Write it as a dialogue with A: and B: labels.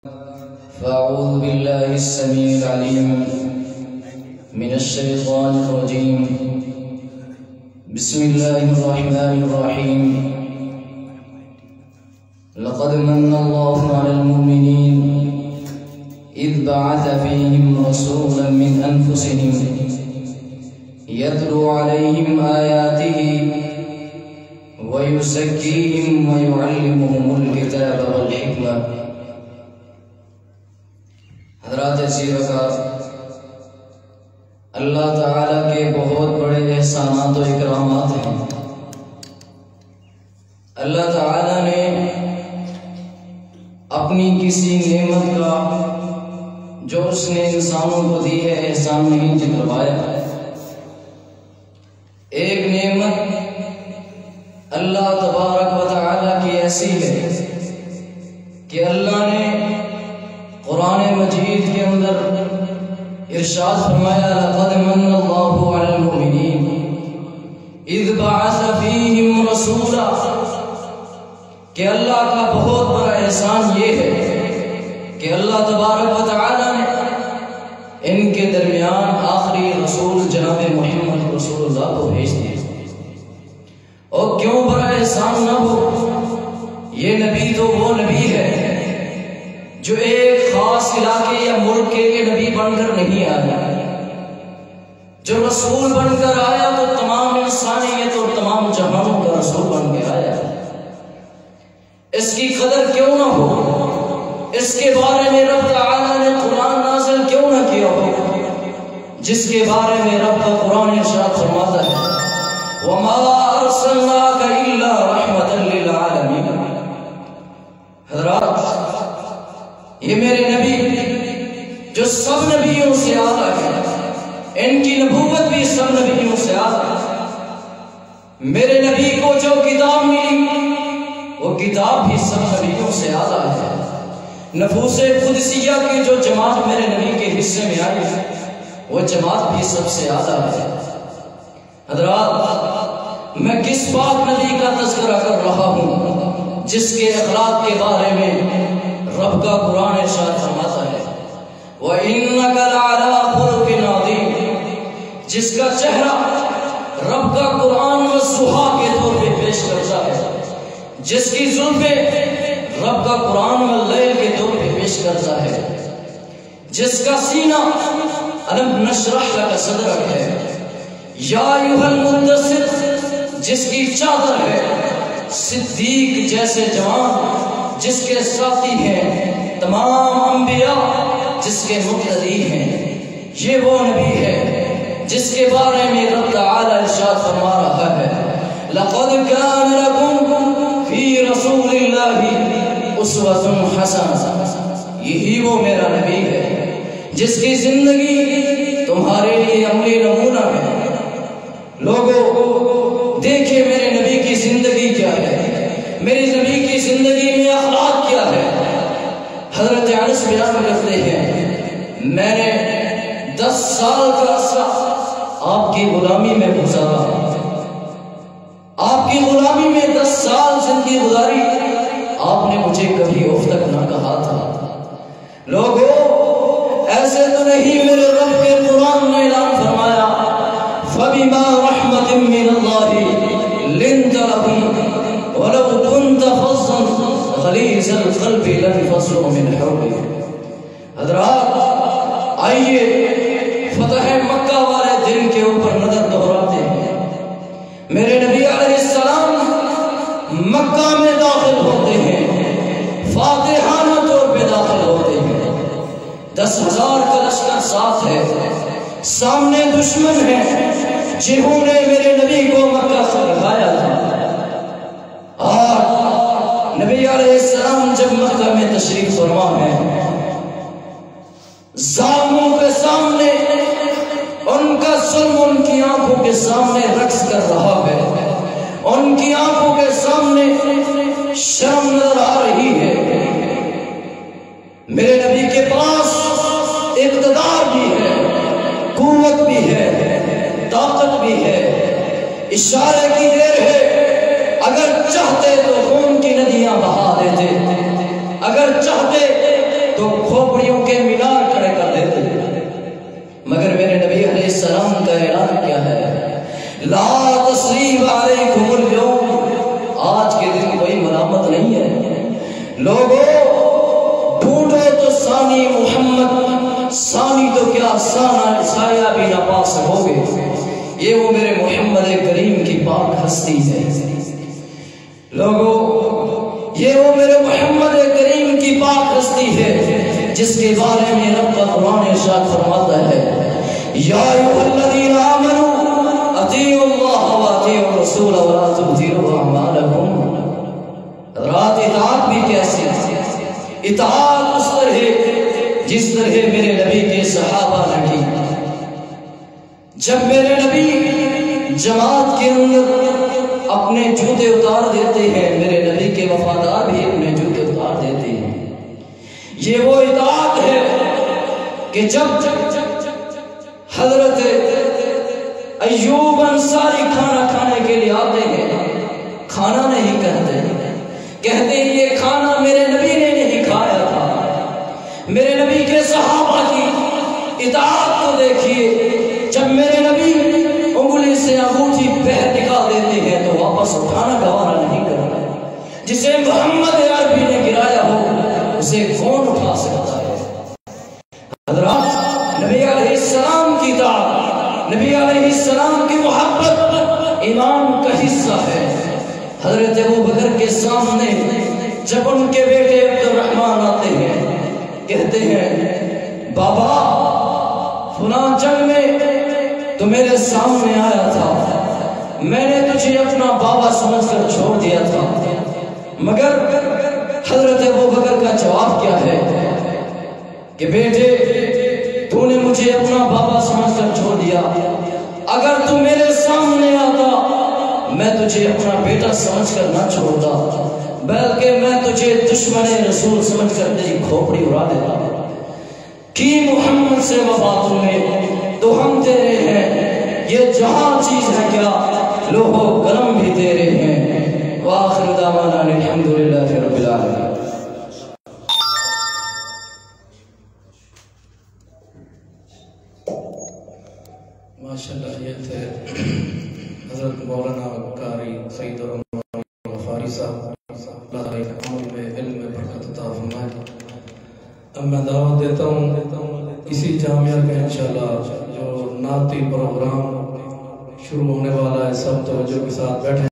A: فأعوذ بالله السميع العليم من الشيطان الرجيم. بسم الله الرحمن الرحيم. لقد من الله على المؤمنين إذ بعث فيهم رسولا من أنفسهم يتلو عليهم آياته ويزكيهم ويعلمهم الكتاب والحكمة. حضرات عزیزو، اللہ تعالیٰ کے بہت بڑے احسانات و اکرامات ہیں. اللہ تعالیٰ نے اپنی کسی نعمت کا جو اس نے انسانوں کو دی ہے احسان نہیں جتلوایا. ایک نعمت اللہ تبارک و تعالیٰ کی ایسی ہے کہ اللہ نے قرآن مجید کے اندر ارشاد فرمایا لقد من اللہ علی المؤمنین اذ بعث فیہم رسولا، کہ اللہ کا بہت بڑا احسان یہ ہے کہ اللہ تبارک و تعالی نے ان کے درمیان آخری رسول جناب محمد رسول اللہ کو بھیج دیا. اور کیوں بڑا احسان نہ ہو، یہ نبی تو وہ نبی ہے جو ایک خاص علاقے یا ملک کے نبی بن کر نہیں آیا. جو رسول بن کر آیا تو تمام انسانیت اور تمام جہانوں کا رسول بن کے آیا. اس کی قدر کیوں نہ ہو، اس کے بارے میں رب تعالیٰ نے قرآن نازل کیوں نہ کیا ہو، جس کے بارے میں رب کا قرآن ارشاد فرماتا ہے وَمَا أَرْسَلْنَاكَ إِلَّا رَحْمَةً لِّلْعَالَمِينَ. حضرات، یہ میرے نبی جو سب نبیوں سے اعلیٰ ہے، ان کی نبوت بھی سب نبیوں سے اعلیٰ ہے. میرے نبی کو جو کتاب ملی وہ کتاب بھی سب نبیوں سے اعلیٰ ہے. نفوس قدسیہ کی جو جماعت میرے نبی کے حصے میں آئی وہ جماعت بھی سب سے اعلیٰ ہے. حضرات، میں کس پاک نبی کا تذکرہ کر رہا ہوں جس کے اخلاق کے بارے میں رب کا قرآن ارشاد فرماتا ہے وَإِنَّكَ لَعَلَىٰ خُلُقٍ عَظِيمٍ، جس کا چہرہ رب کا قرآن والضحیٰ کے طور پہ پیش کرتا ہے، جس کی زلفیں رب کا قرآن واللیل کے طور پہ پیش کرتا ہے، جس کا سینہ أَلَمْ نَشْرَحْ لَكَ صَدْرَكَ ہے، یا ایھا المدثر جس کی چادر ہے، صدیق جیسے جوان جس کے ساتھی ہیں تمام انبیاء جس کے مقتدی ہیں. یہ وہ نبی ہے جس کے بارے میں رب تعالی ارشاد فرما رہا ہے لَقَدْ كَانَ لَكُمْ فِي رَسُولِ اللَّهِ أُسْوَةٌ حَسَنَةٌ. یہی وہ میرا نبی ہے جس کی زندگی تمہارے لیے عملی نمونہ ہے. لوگوں دیکھیں میرے نبی کی زندگی کیا ہے، میری نبی کی زندگی میں اخلاق کیا ہے. حضرت انس بیان کرتے ہیں میں نے 10 سال کا عرصہ آپ کی غلامی میں گزارا. آپ کی غلامی میں 10 سال زندگی گزاری، آپ نے مجھے کبھی اف تک نہ کہا تھا. لوگوں ایسے تو نہیں، میرے رب کے قرآن نے اعلان فرمایا فَبِمَا رَحْمَةٍ مِّنَ اللَّهِ لِنْتَ لَهُمْ وَلَوْ كُنْتَ فَظًّا غَلِيظَ الْقَلْبِ لَانفَضُّوا مِنْ حَوْلِكَ. حضرات، آئیے فتح مکہ والے دن کے اوپر نظر دہراتے ہیں. میرے نبی علیہ السلام مکہ میں داخل ہوتے ہیں، فاتحانہ طور پہ داخل ہوتے ہیں. 10,000 کا لشکر ساتھ ہے، سامنے دشمن ہیں جنہوں نے میرے نبی کو مکہ سے بھگایا تھا. اور نبی علیہ السلام جب مکہ میں تشریف فرما ہے، ظالموں کے سامنے ان کا ظلم ان کی آنکھوں کے سامنے رقص کر رہا ہے، ان کی آنکھوں کے سامنے شرم نظر آ رہی ہے. میرے نبی کے پاس اقتدار بھی ہے، قوت بھی ہے، طاقت بھی ہے، اشارے کی دیر ہے. اگر چاہتے تو خون کی ندیاں بہا دیتے، اگر چاہتے ثانی محمد، ثانی تو کیا سایہ بھی نہ پا سکوگے، یہ وہ میرے محمد کریم کی پاک ہستی ہے۔ لوگو یہ وہ میرے محمد کریم کی پاک ہستی ہے جس کے بارے میں رب کا قرآن ارشاد فرماتا ہے، یا ایھا الذین آمنوا اطیعوا اللہ واطیعوا الرسول ولا تبطلوا اعمالکم۔ حضرات اطاعت بھی کیسی ہے؟ اطاعت اس طرح جس طرح میرے نبی کے صحابہ نے کی۔ جب میرے نبی جماعت کے اندر اپنے جوتے اتار دیتے ہیں، میرے نبی کے وفادار بھی اپنے جوتے اتار دیتے ہیں۔ یہ وہ اطاعت ہے کہ جب حضرت ایوب انصاری کھانا کھانے کے لیے آتے ہیں، کھانا نہیں کہتے ہیں یہ کھانا میرے نبی نے نہیں کھایا تھا۔ میرے نبی کے صحابہ کی اطاعت کو دیکھیے، جب میرے نبی انگلی سے انگوٹھی پیر نکال دیتے ہیں تو واپس اٹھانا گوارا نہیں کرتا۔ جسے محمد عربی نے گرایا ہو اسے کون اٹھا سکتا ہے؟ حضرات نبی علیہ السلام کی اطاعت، نبی علیہ السلام کی محبت ایمان کا حصہ ہے۔ حضرت ابوبکر کے سامنے جب ان کے بیٹے عبد الرحمن آتے ہیں، کہتے ہیں بابا فلاں جنگ میں تو میرے سامنے آیا تھا، میں نے تجھے اپنا بابا سمجھ کر چھوڑ دیا تھا، مگر حضرت ابوبکر کا جواب کیا ہے کہ بیٹے تو نے مجھے اپنا بابا سمجھ کر چھوڑ دیا، اگر تو میرے سامنے آتا میں تجھے اپنا بیٹا سمجھ کر نہ چھوڑتا، بلکہ میں تجھے دشمن رسول سمجھ کر تیری کھوپڑی اڑا دیتا۔ کی محمد سے وفا تم نے تو ہم تیرے ہیں، یہ جہاں چیز ہے کیا لوح و قلم بھی تیرے ہیں۔ وآخر دعوانا الحمدللہ رب العالمین۔
B: ماشاءاللہ یہ تھے حضرت مولانا قاری سید الرحمن غفاری صاحب، اللہ عمل میں علم میں برکت عطا فرمائے۔ اب میں دعوت دیتا ہوں اسی جامعہ کا انشاءاللہ جو نعتی پروگرام شروع ہونے والا ہے، سب توجہ کے ساتھ بیٹھے۔